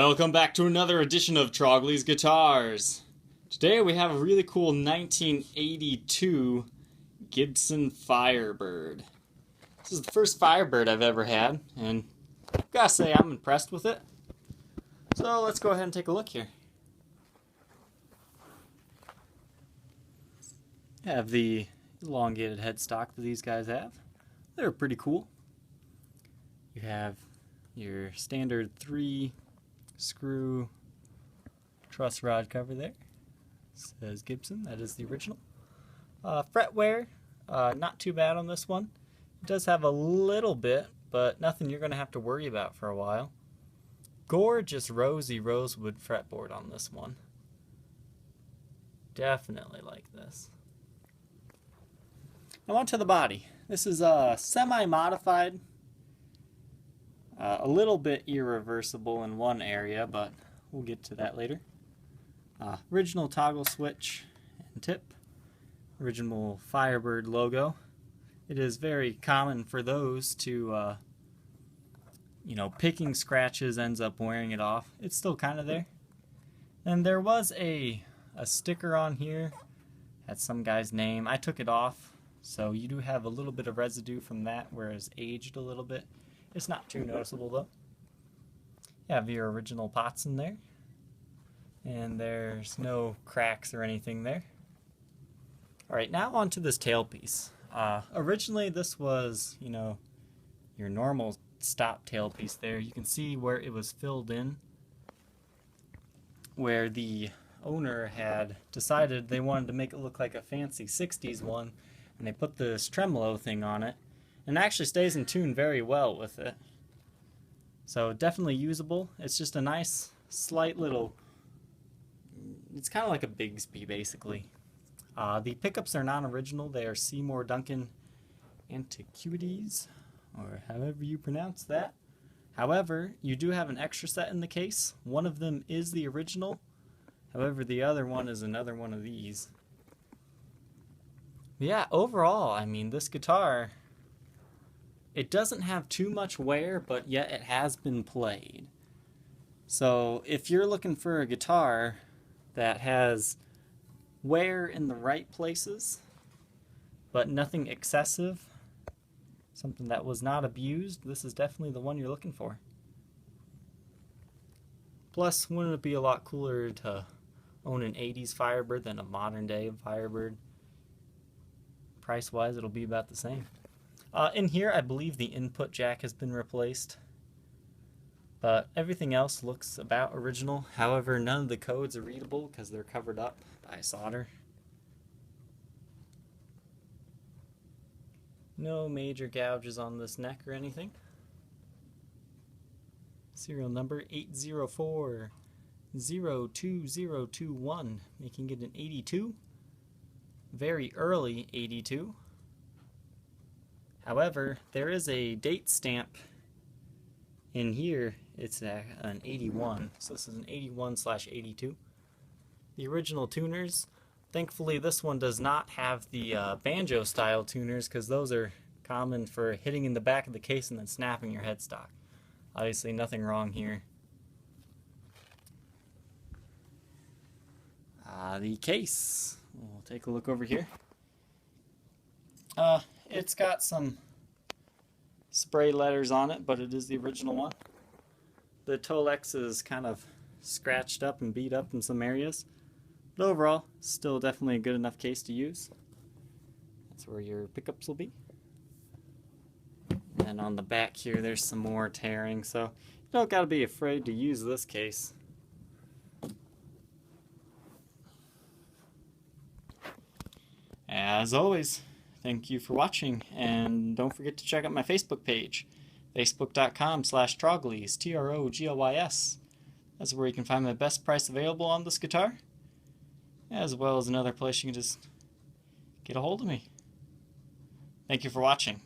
Welcome back to another edition of Trogly's Guitars. Today we have a really cool 1982 Gibson Firebird. This is the first Firebird I've ever had, and I've got to say I'm impressed with it. So let's go ahead and take a look here. I have the elongated headstock that these guys have. They're pretty cool. You have your standard 3-screw truss rod cover there. It says Gibson, that is the original. Fret wear, not too bad on this one. It does have a little bit, but nothing you're going to have to worry about for a while. Gorgeous rosy rosewood fretboard on this one. Definitely like this. Now on to the body. This is semi-modified. A little bit irreversible in one area, but we'll get to that later. Original toggle switch and tip. Original Firebird logo. It is very common for those to, picking scratches ends up wearing it off. It's still kind of there. And there was a sticker on here. Had some guy's name. I took it off, so you do have a little bit of residue from that where it's aged a little bit. It's not too noticeable though. You have your original pots in there. And there's no cracks or anything there. Alright, now onto this tailpiece. Originally this was, your normal stop tailpiece there. You can see where it was filled in. Where the owner had decided they wanted to make it look like a fancy 60s one. And they put this tremolo thing on it. And it actually stays in tune very well with it. So definitely usable. It's just a nice, slight little... It's kind of like a Bigsby, basically. The pickups are non-original. They are Seymour Duncan Antiquities, or however you pronounce that. However, you do have an extra set in the case. One of them is the original. However, the other one is another one of these. Yeah, overall, I mean, this guitar... It doesn't have too much wear, but yet it has been played. So if you're looking for a guitar that has wear in the right places, but nothing excessive, something that was not abused, this is definitely the one you're looking for. Plus, wouldn't it be a lot cooler to own an 80s Firebird than a modern day Firebird? Price-wise, it'll be about the same. In here, I believe the input jack has been replaced, but everything else looks about original. However, none of the codes are readable because they're covered up by solder. No major gouges on this neck or anything. Serial number 804-02021, making it an 82. Very early 82. However, there is a date stamp in here. It's an 81, so this is an 81/82. The original tuners, thankfully this one does not have the banjo style tuners, because those are common for hitting in the back of the case and then snapping your headstock. Obviously nothing wrong here. The case, we'll take a look over here. It's got some spray letters on it, but it is the original one. The Tolex is kind of scratched up and beat up in some areas, but overall, still definitely a good enough case to use. That's where your pickups will be. And on the back here, there's some more tearing, so you don't gotta be afraid to use this case. As always, thank you for watching, and don't forget to check out my Facebook page, facebook.com/Troglys, Troglys. That's where you can find my best price available on this guitar, as well as another place you can just get a hold of me. Thank you for watching.